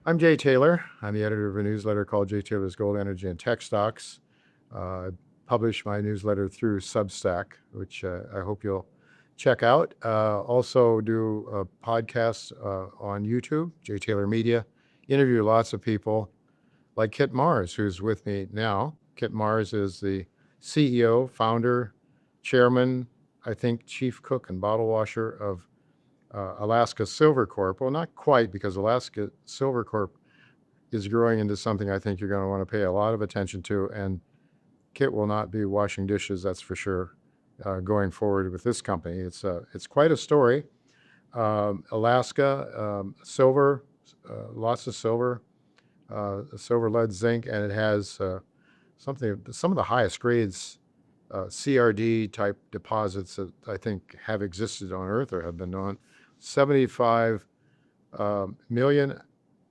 I'm Jay Taylor. I'm the editor of a newsletter called Jay Taylor's Gold, Energy, and Tech Stocks. I publish my newsletter through Substack, which I hope you'll check out. Also do a podcast on YouTube, Jay Taylor Media. Interview lots of people like Kit Mars, who's with me now. Kit Mars is the CEO, founder, chairman, I think chief cook and bottle washer of Alaska Silver Corp. Well, not quite, because Alaska Silver Corp is growing into something I think you're going to want to pay a lot of attention to. And Kit will not be washing dishes, that's for sure, going forward with this company. It's quite a story. Alaska, silver, lots of silver, silver, lead, zinc, and it has some of the highest grades CRD type deposits that I think have existed on Earth or have been known. 75 million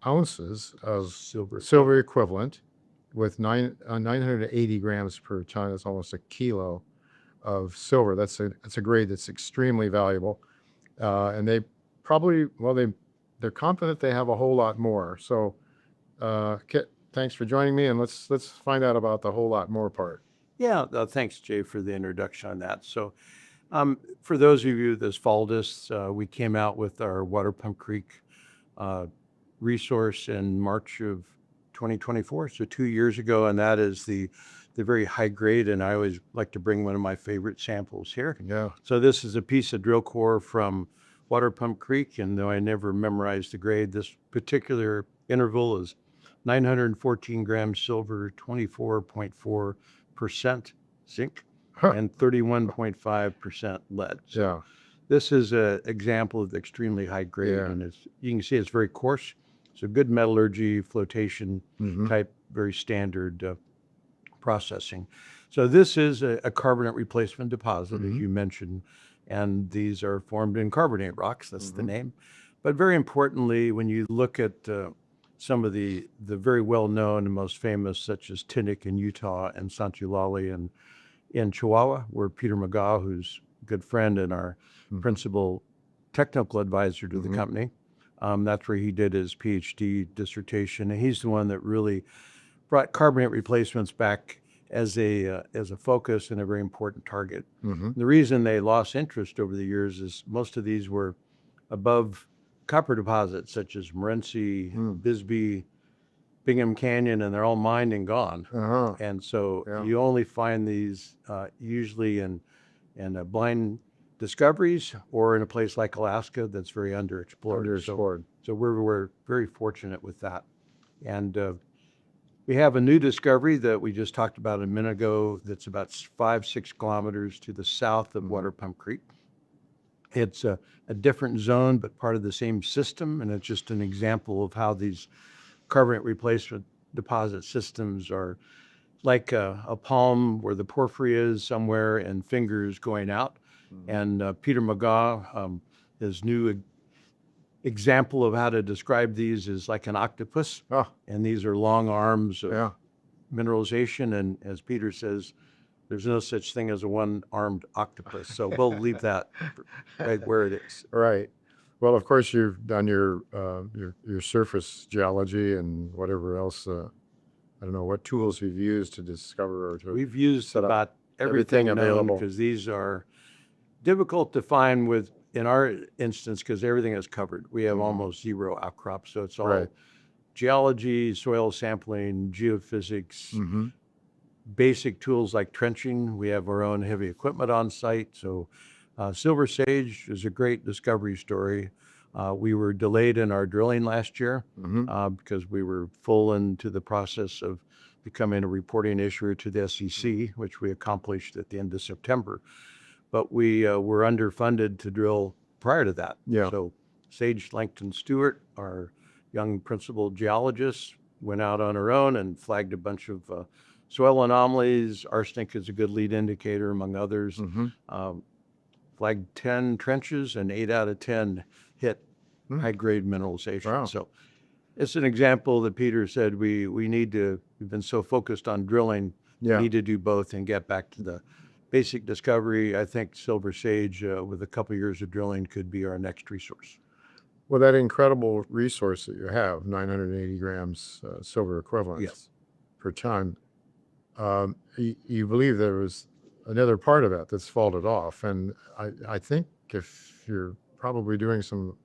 ounces of silver equivalent with 980 grams per ton. It's almost a kilo of silver. That's a grade that's extremely valuable. And they probably, they're confident they have a whole lot more. So Kit, thanks for joining me, and let's find out about the whole lot more part. Yeah, thanks, Jay, for the introduction on that. So for those of you that's followed us, we came out with our Water Pump Creek resource in March of 2024, so 2 years ago, and that is the very high grade, and I always like to bring one of my favorite samples here. Yeah. So this is a piece of drill core from Water Pump Creek, and though I never memorized the grade, this particular interval is 914 grams silver, 24.4% zinc, and 31.5% lead. So Yeah. this is an example of the extremely high grade, Yeah. and you can see it's very coarse. So good metallurgy, flotation type, very standard processing. So this is a carbonate replacement deposit, as you mentioned, and these are formed in carbonate rocks. That's the name. But very importantly, when you look at some of the very well-known and most famous, such as Tinnick in Utah and Santulali in Chihuahua, where Peter McGaw, who's a good friend and our principal technical advisor to the company, that's where he did his PhD dissertation. And he's the one that really brought carbonate replacements back as a focus and a very important target. The reason they lost interest over the years is most of these were above copper deposits, such as Morenci, Bisbee, Bingham Canyon, and they're all mined and gone. And so you only find these usually in blind discoveries or in a place like Alaska that's very underexplored. So we're very fortunate with that. And we have a new discovery that we just talked about a minute ago that's about 5-6 kilometers to the south of Water Pump Creek. It's a different zone, but part of the same system, and it's just an example of how these carbonate replacement deposit systems are like a palm where the porphyry is somewhere and fingers going out. And Peter McGaw, his new example of how to describe these is like an octopus. And these are long arms of mineralization. And as Peter says, there's no such thing as a one-armed octopus. So we'll leave that right where it is. Right. Well, of course, you've done your surface geology and whatever else. I don't know what tools you've used to discover or to. We've used about everything available, because these are difficult to find in our instance, because everything is covered. We have almost zero outcrops, so it's all geology, soil sampling, geophysics, basic tools like trenching. We have our own heavy equipment on site. So Silver Sage is a great discovery story. We were delayed in our drilling last year because we were full into the process of becoming a reporting issuer to the SEC, which we accomplished at the end of September. But we were underfunded to drill prior to that. So Sage Langton Stewart, our young principal geologist, went out on her own and flagged a bunch of soil anomalies. Arsenic is a good lead indicator, among others. Flagged 10 trenches, and 8 out of 10 hit high-grade mineralization. So it's an example that Peter said we've been so focused on drilling, we need to do both and get back to the basic discovery. I think Silver Sage, with a couple years of drilling, could be our next resource. Well, that incredible resource that you have, 980 grams silver equivalent Yes. per ton, you believe there was another part of that that's faulted off. And I think if you're probably doing some,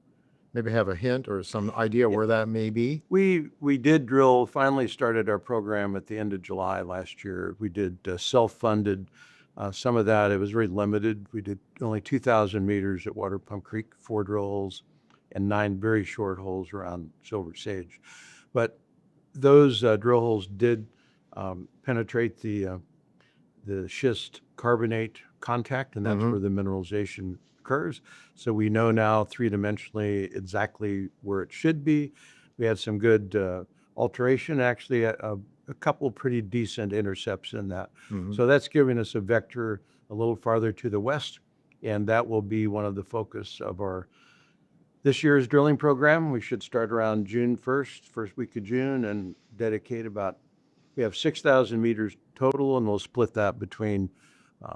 maybe have a hint or some idea where that may be. We did drill, finally started our program at the end of July last year. We did self-funded. Some of that, it was very limited. We did only 2,000 meters at Water Pump Creek, 4 drill holes, and 9 very short holes around Silver Sage. But those drill holes did penetrate the schist carbonate contact, and that's where the mineralization occurs. So we know now three-dimensionally exactly where it should be. We had some good alteration, actually a couple pretty decent intercepts in that. So that's giving us a vector a little farther to the west, and that will be one of the focus of our this year's drilling program. We should start around June 1st, first week of June, and dedicate we have 6,000 meters total, and we'll split that between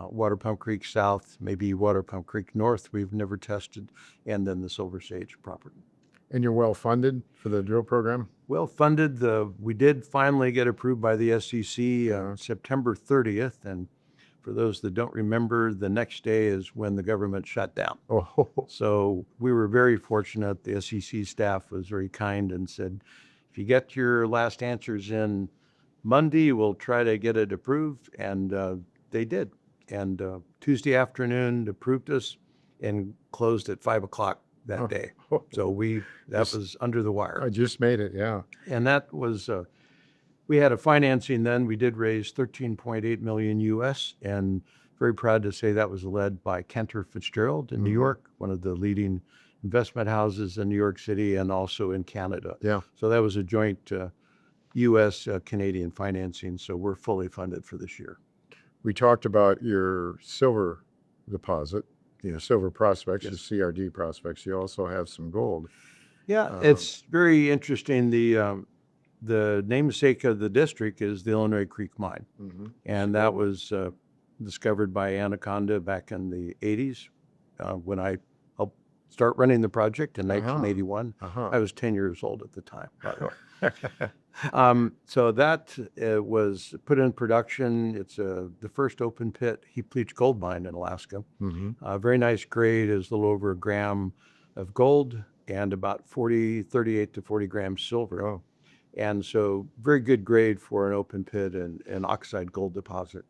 Water Pump Creek South, maybe Water Pump Creek North, we've never tested, and then the Silver Sage property. And you're well funded for the drill program? Well funded. We did finally get approved by the SEC September 30th, and for those that don't remember, the next day is when the government shut down. Oh, So we were very fortunate. The SEC staff was very kind and said, if you get your last answers in Monday, we'll try to get it approved. And they did. And Tuesday afternoon approved us and closed at 5 o'clock that day. So that was under the wire. I just made it, yeah. And that was, we had a financing then. We did raise 13.8 million US, and very proud to say that was led by Cantor Fitzgerald in New York, one of the leading investment houses in New York City and also in Canada. Yeah. So that was a joint US Canadian financing. So we're fully funded for this year. We talked about your silver deposit, silver prospects, Yes. the CRD prospects. You also have some gold. Yeah, it's very interesting. The namesake of the district is the Illinois Creek Mine. And that was discovered by Anaconda back in the 80s when I helped start running the project in 1981. I was 10 years old at the time, by the way. So that was put in production. It's the first open pit heap leach gold mine in Alaska. Very nice grade, is a little over a gram of gold and about 38 to 40 grams silver. And so very good grade for an open pit and an oxide gold deposit.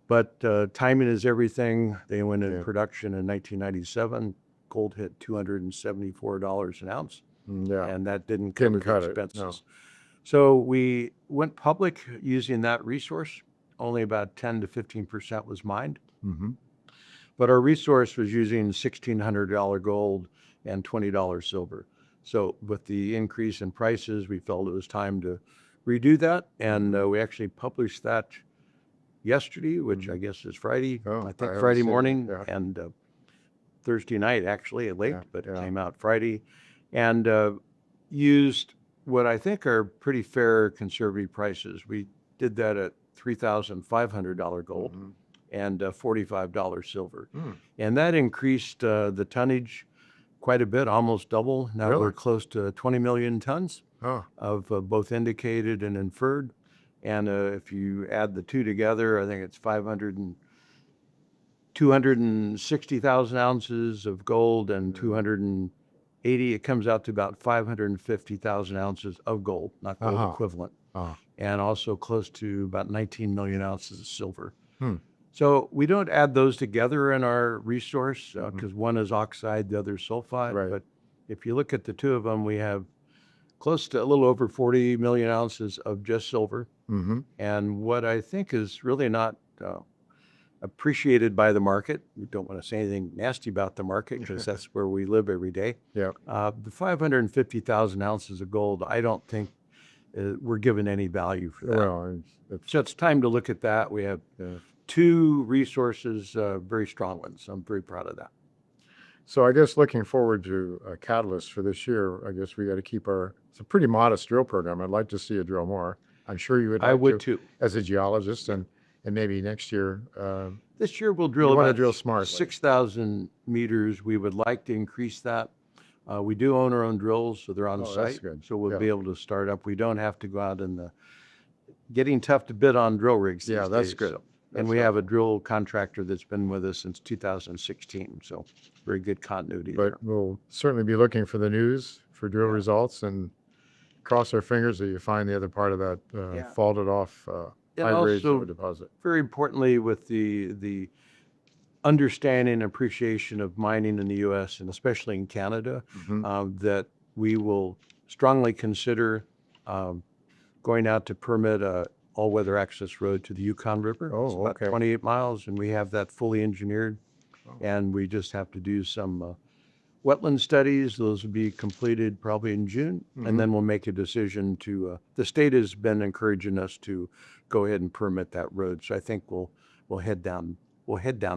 But timing is everything. They went in production in 1997. Gold hit $274 an ounce. And that didn't cover the expenses. No. So we went public using that resource. Only about 10 to 15% was mined. But our resource was using $1,600 gold and $20 silver. So with the increase in prices, we felt it was time to redo that. And we actually published that yesterday, which I guess is Friday. I think Friday morning and Thursday night, actually, late, but it came out Friday. And used what I think are pretty fair conservative prices. We did that at $3,500 gold and $45 silver. And that increased the tonnage quite a bit, almost double. Now we're close to 20 million tons of both indicated and inferred. And if you add the two together, I think it's 260,000 ounces of gold and 280. It comes out to about 550,000 ounces of gold, not gold equivalent. And also close to about 19 million ounces of silver. So we don't add those together in our resource because one is oxide, the other is sulfide. But if you look at the two of them, we have close to a little over 40 million ounces of just silver. And what I think is really not appreciated by the market, we don't want to say anything nasty about the market because that's where we live every day. The 550,000 ounces of gold, I don't think we're given any value for that. So it's time to look at that. We have two resources, very strong ones. I'm very proud of that. So I guess looking forward to a catalyst for this year, I guess we got to keep it's a pretty modest drill program. I'd like to see it drill more. I'm sure you would like I would to, too. As a geologist, and maybe next year. This year we'll drill want to about drill smartly. 6,000 meters. We would like to increase that. We do own our own drills, so they're on Oh, site. that's good. So we'll Yeah. be able to start up. We don't have to go out in the, getting tough to bid on drill rigs Yeah, these that's days. good. So- That's And we have a helpful. drill contractor that's been with us since 2016, so very good continuity there. But we'll certainly be looking for the news for drill Yeah. results and cross our fingers that you find the other part of that Yeah. faulted off And high-grade also- silver deposit. Very importantly, with the understanding and appreciation of mining in the U.S. and especially in Canada, Mhm. that we will strongly consider going out to permit a all-weather access road to the Yukon River. It's Oh, about okay. 28 miles, and we have that fully engineered. Oh. And we just have to do some wetland studies. Those will be completed probably in June, Mhm. and then we'll make a decision to, the state has been encouraging us to go ahead and permit that road. So I think we'll head down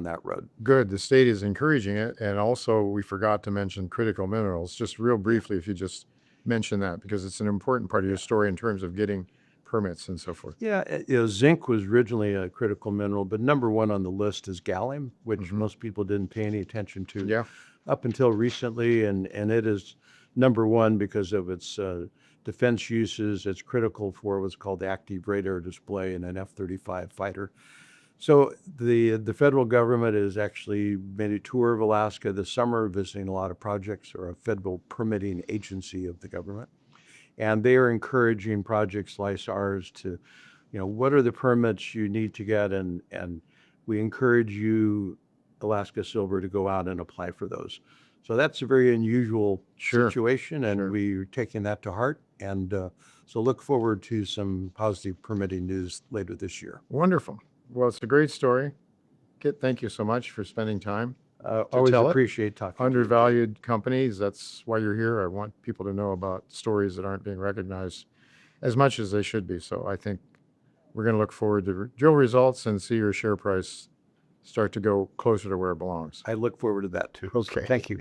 that road. Good. The state is encouraging it. And also, we forgot to mention critical minerals. Just real briefly, if you just mention that, because it's an important part of your story in terms of getting permits and so forth. Yeah, zinc was originally a critical mineral, but number one on the list is gallium, which most people didn't pay any attention to Yeah. up until recently, and it is number one because of its defense uses. It's critical for what's called the active radar display in an F-35 fighter. So the federal government has actually made a tour of Alaska this summer, visiting a lot of projects, or a federal permitting agency of the government. And they are encouraging projects like ours to, what are the permits you need to get? And we encourage you, Alaska Silver, to go out and apply for those. So that's a very unusual Sure. situation, and Sure. we're taking that to heart. And so look forward to some positive permitting news later this year. Wonderful. Well, it's a great story. Kit, thank you so much for spending time. Always tell it. appreciate talking to you. Undervalued companies, that's why you're here. I want people to know about stories that aren't being recognized as much as they should be. So I think we're going to look forward to drill results and see your share price start to go closer to where it belongs. I look forward to that too. Okay. Thank you.